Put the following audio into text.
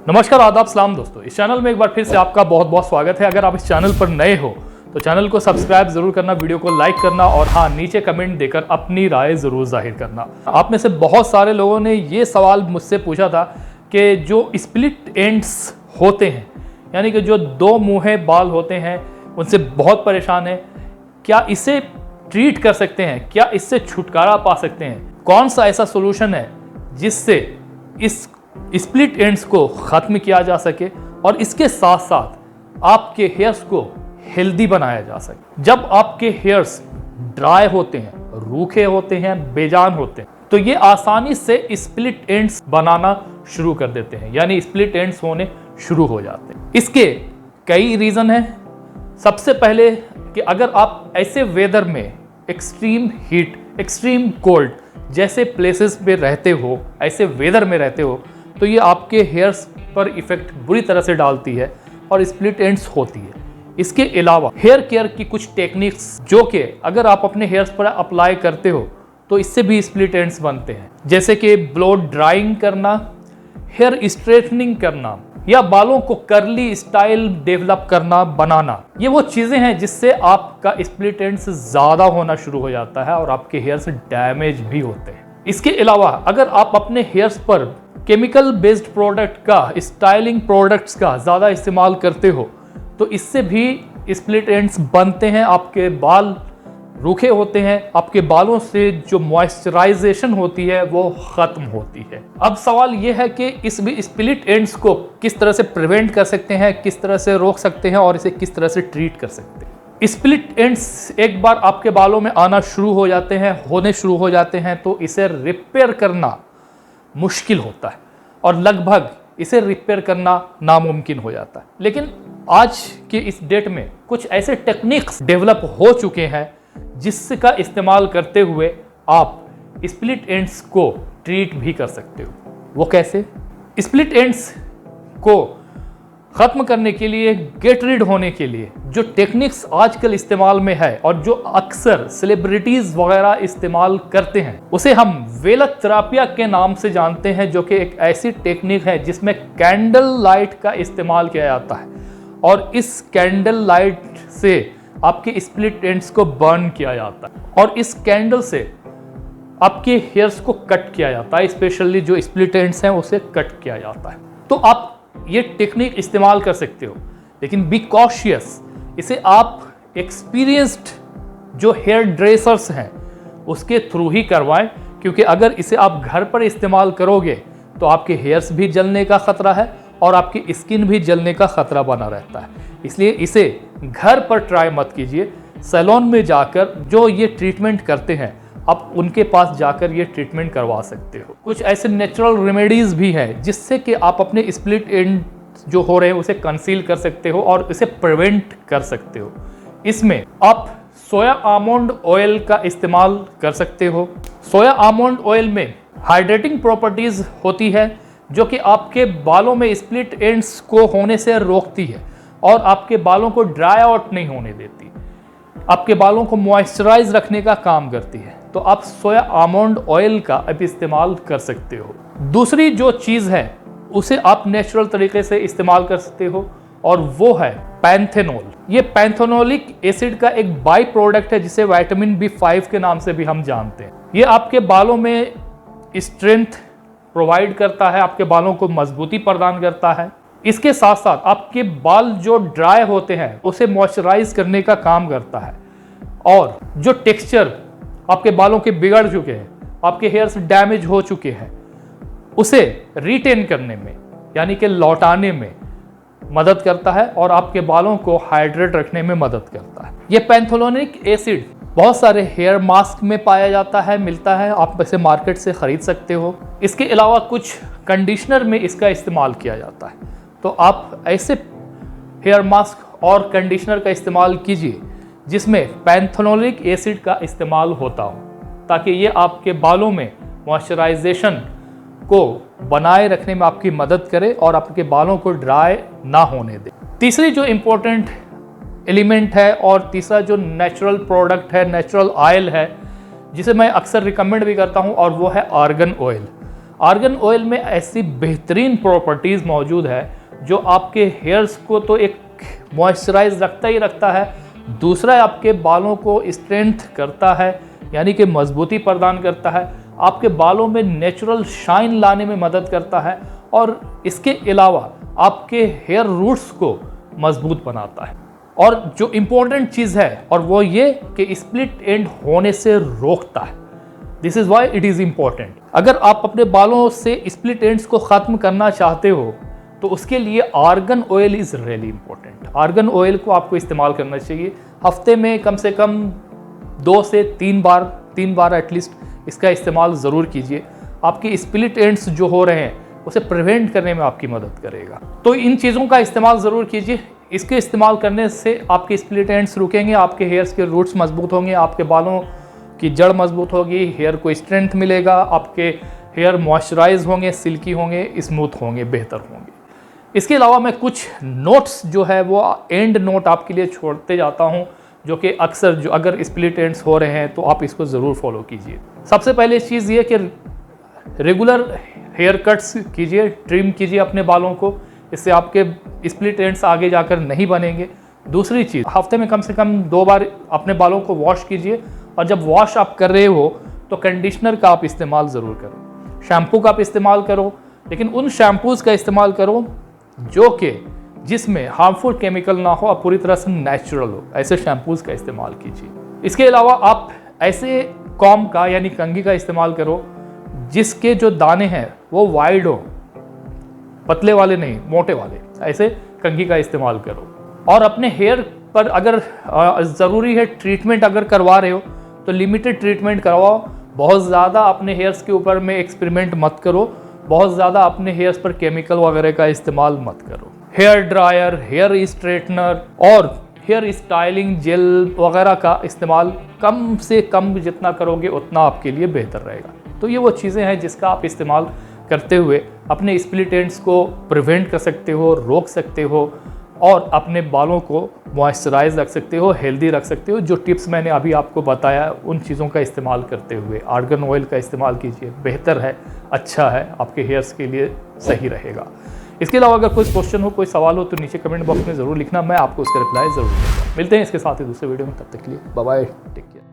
नमस्कार, आदाब, सलाम दोस्तों। इस चैनल में एक बार फिर से आपका बहुत बहुत स्वागत है। अगर आप इस चैनल पर नए हो तो चैनल को सब्सक्राइब जरूर करना, वीडियो को लाइक करना और हाँ, नीचे कमेंट देकर अपनी राय जरूर जाहिर करना। आप में से बहुत सारे लोगों ने ये सवाल मुझसे पूछा था कि जो स्प्लिट एंड्स होते हैं, यानी कि जो दो मुँहे बाल होते हैं, उनसे बहुत परेशान है, क्या इसे ट्रीट कर सकते हैं, क्या इससे छुटकारा पा सकते हैं, कौन सा ऐसा सोल्यूशन है जिससे इस स्प्लिट एंड्स को ख़त्म किया जा सके और इसके साथ साथ आपके हेयर्स को हेल्दी बनाया जा सके। जब आपके हेयर्स ड्राई होते हैं, रूखे होते हैं, बेजान होते हैं, तो ये आसानी से स्प्लिट एंड्स बनाना शुरू कर देते हैं, यानी स्प्लिट एंड्स होने शुरू हो जाते हैं। इसके कई रीज़न हैं। सबसे पहले कि अगर आप ऐसे वेदर में एक्सट्रीम हीट, एक्सट्रीम कोल्ड जैसे प्लेसेस पे रहते हो, ऐसे वेदर में रहते हो, तो ये आपके हेयर्स पर इफ़ेक्ट बुरी तरह से डालती है और स्प्लिट एंड्स होती है। इसके अलावा हेयर केयर की कुछ टेक्निक्स जो कि अगर आप अपने हेयर्स पर अप्लाई करते हो तो इससे भी स्प्लिट एंड्स बनते हैं, जैसे कि ब्लो ड्राइंग करना, हेयर स्ट्रेटनिंग करना या बालों को कर्ली स्टाइल डेवलप करना, बनाना। ये वो चीज़ें हैं जिससे आपका स्प्लिट एंड्स ज़्यादा होना शुरू हो जाता है और आपके हेयर्स डैमेज भी होते हैं। इसके अलावा अगर आप अपने हेयर्स पर केमिकल बेस्ड प्रोडक्ट का, स्टाइलिंग प्रोडक्ट्स का ज़्यादा इस्तेमाल करते हो तो इससे भी स्प्लिट एंड्स बनते हैं, आपके बाल रूखे होते हैं, आपके बालों से जो मॉइस्चराइजेशन होती है वो ख़त्म होती है। अब सवाल ये है कि इस स्प्लिट एंड्स को किस तरह से प्रिवेंट कर सकते हैं, किस तरह से रोक सकते हैं और इसे किस तरह से ट्रीट कर सकते हैं। स्प्लिट एंड्स एक बार आपके बालों में आना शुरू हो जाते हैं, होने शुरू हो जाते हैं, तो इसे रिपेयर करना मुश्किल होता है और लगभग इसे रिपेयर करना नामुमकिन हो जाता है। लेकिन आज के इस डेट में कुछ ऐसे टेक्निक्स डेवलप हो चुके हैं जिसका इस्तेमाल करते हुए आप स्प्लिट एंड्स को ट्रीट भी कर सकते हो। वो कैसे? स्प्लिट एंड्स को ख़त्म करने के लिए, गेट रीड होने के लिए जो टेक्निक्स आजकल इस्तेमाल में है और जो अक्सर सेलिब्रिटीज़ वगैरह इस्तेमाल करते हैं, उसे हम वेलक थेरापिया के नाम से जानते हैं, जो कि एक ऐसी टेक्निक है जिसमें कैंडल लाइट का इस्तेमाल किया जाता है और इस कैंडल लाइट से आपके स्प्लिट एंड्स को बर्न किया जाता है और इस कैंडल से आपके हेयर्स को कट किया जाता है, स्पेशली जो स्प्लिट एंड्स हैं उसे कट किया जाता है। तो आप ये टेक्निक इस्तेमाल कर सकते हो, लेकिन बी कॉशियस। इसे आप एक्सपीरियंस्ड जो हेयर ड्रेसर्स हैं उसके थ्रू ही करवाएं, क्योंकि अगर इसे आप घर पर इस्तेमाल करोगे तो आपके हेयर्स भी जलने का ख़तरा है और आपकी स्किन भी जलने का ख़तरा बना रहता है। इसलिए इसे घर पर ट्राई मत कीजिए। सैलून में जाकर जो ये ट्रीटमेंट करते हैं, आप उनके पास जाकर ये ट्रीटमेंट करवा सकते हो। कुछ ऐसे नेचुरल रेमेडीज़ भी हैं जिससे कि आप अपने स्प्लिट एंड जो हो रहे हैं उसे कंसील कर सकते हो और इसे प्रिवेंट कर सकते हो। इसमें आप सोया आमंड ऑयल का इस्तेमाल कर सकते हो। सोया आमंड ऑयल में हाइड्रेटिंग प्रॉपर्टीज़ होती है जो कि आपके बालों में स्प्लिट एंड्स को होने से रोकती है और आपके बालों को ड्राई आउट नहीं होने देती, आपके बालों को मॉइस्चराइज रखने का काम करती है। तो आप सोया आमंड ऑयल का अब इस्तेमाल कर सकते हो। दूसरी जो चीज़ है उसे आप नेचुरल तरीके से इस्तेमाल कर सकते हो और वो है पैंथेनॉल। ये पैंथेनोलिक एसिड का एक बाई प्रोडक्ट है जिसे विटामिन B5 के नाम से भी हम जानते हैं। ये आपके बालों में स्ट्रेंथ प्रोवाइड करता है, आपके बालों को मजबूती प्रदान करता है। इसके साथ साथ आपके बाल जो ड्राई होते हैं उसे मॉइस्चराइज करने का काम करता है और जो टेक्सचर आपके बालों के बिगड़ चुके हैं, आपके हेयर्स डैमेज हो चुके हैं, उसे रिटेन करने में यानी कि लौटाने में मदद करता है और आपके बालों को हाइड्रेट रखने में मदद करता है। ये पैंथेनोलिक एसिड बहुत सारे हेयर मास्क में पाया जाता है, मिलता है, आप इसे मार्केट से ख़रीद सकते हो। इसके अलावा कुछ कंडीशनर में इसका इस्तेमाल किया जाता है। तो आप ऐसे हेयर मास्क और कंडीशनर का इस्तेमाल कीजिए जिसमें पैंथेनोलिक एसिड का इस्तेमाल होता हो, ताकि ये आपके बालों में मॉइस्चराइजेशन को बनाए रखने में आपकी मदद करे और आपके बालों को ड्राई ना होने दे। तीसरी जो इम्पोर्टेंट एलिमेंट है और तीसरा जो नेचुरल प्रोडक्ट है, नेचुरल ऑयल है, जिसे मैं अक्सर रिकमेंड भी करता हूँ, और वो है आर्गन ऑयल। आर्गन ऑयल में ऐसी बेहतरीन प्रॉपर्टीज़ मौजूद है जो आपके हेयर्स को तो एक मॉइस्चराइज रखता ही रखता है, दूसरा आपके बालों को स्ट्रेंथ करता है, यानी कि मजबूती प्रदान करता है, आपके बालों में नेचुरल शाइन लाने में मदद करता है और इसके अलावा आपके हेयर रूट्स को मजबूत बनाता है। और जो इम्पोर्टेंट चीज़ है और वो ये कि स्प्लिट एंड होने से रोकता है। This is why it is important. अगर आप अपने बालों से स्प्लिट एंड्स को ख़त्म करना चाहते हो तो उसके लिए argan oil is really important. Argan oil को आपको इस्तेमाल करना चाहिए हफ्ते में कम से कम 2 से 3 बार एटलीस्ट इसका इस्तेमाल ज़रूर कीजिए। आपकी स्प्लिट एंड्स जो हो रहे हैं उसे प्रिवेंट करने में आपकी मदद करेगा। तो इन चीज़ों का इस्तेमाल ज़रूर कीजिए। इसके इस्तेमाल करने से आपके स्प्लिट एंड्स रुकेंगे, आपके हेयर्स के रूट्स मजबूत होंगे, आपके बालों की जड़ मजबूत होगी, हेयर को स्ट्रेंथ मिलेगा, आपके हेयर मॉइस्चराइज होंगे, सिल्की होंगे, स्मूथ होंगे, बेहतर होंगे। इसके अलावा मैं कुछ नोट्स जो है वो एंड नोट आपके लिए छोड़ते जाता हूँ, जो कि अक्सर जो अगर स्प्लिट एंड्स हो रहे हैं तो आप इसको ज़रूर फॉलो कीजिए। सबसे पहले चीज़ ये कि रेगुलर हेयर कट्स कीजिए, ट्रिम कीजिए अपने बालों को, इससे आपके स्प्लिट एंड्स आगे जाकर नहीं बनेंगे। दूसरी चीज़, हफ्ते में कम से कम 2 बार अपने बालों को वॉश कीजिए और जब वॉश आप कर रहे हो तो कंडीशनर का आप इस्तेमाल ज़रूर करो। शैम्पू का आप इस्तेमाल करो, लेकिन उन शैम्पूज़ का इस्तेमाल करो जो कि जिसमें हार्मफुल केमिकल ना हो और पूरी तरह से नेचुरल हो, ऐसे शैम्पूज़ का इस्तेमाल कीजिए। इसके अलावा आप ऐसे कॉम का यानी कंघी का इस्तेमाल करो जिसके जो दाने हैं वो वाइड हो, पतले वाले नहीं, मोटे वाले, ऐसे कंघी का इस्तेमाल करो। और अपने हेयर पर अगर ज़रूरी है ट्रीटमेंट अगर करवा रहे हो तो लिमिटेड ट्रीटमेंट करवाओ। बहुत ज़्यादा अपने हेयर्स के ऊपर में एक्सपेरिमेंट मत करो, बहुत ज़्यादा अपने हेयर्स पर केमिकल वगैरह का इस्तेमाल मत करो। हेयर ड्रायर, हेयर स्ट्रेटनर और हेयर स्टाइलिंग जेल वगैरह का इस्तेमाल कम से कम जितना करोगे उतना आपके लिए बेहतर रहेगा। तो ये वो चीज़ें हैं जिसका आप इस्तेमाल करते हुए अपने स्प्लिट एंड्स को प्रिवेंट कर सकते हो, रोक सकते हो और अपने बालों को मॉइस्चराइज रख सकते हो, हेल्दी रख सकते हो। जो टिप्स मैंने अभी आपको बताया उन चीज़ों का इस्तेमाल करते हुए आर्गन ऑयल का इस्तेमाल कीजिए, बेहतर है, अच्छा है, आपके हेयर्स के लिए सही रहेगा। इसके अलावा अगर कोई क्वेश्चन हो, कोई सवाल हो तो नीचे कमेंट बॉक्स में ज़रूर लिखना, मैं आपको उसका रिप्लाई ज़रूर दूंगा। मिलते हैं इसके साथ ही दूसरे वीडियो में, तब तक के लिए बाय बाय, टेक केयर।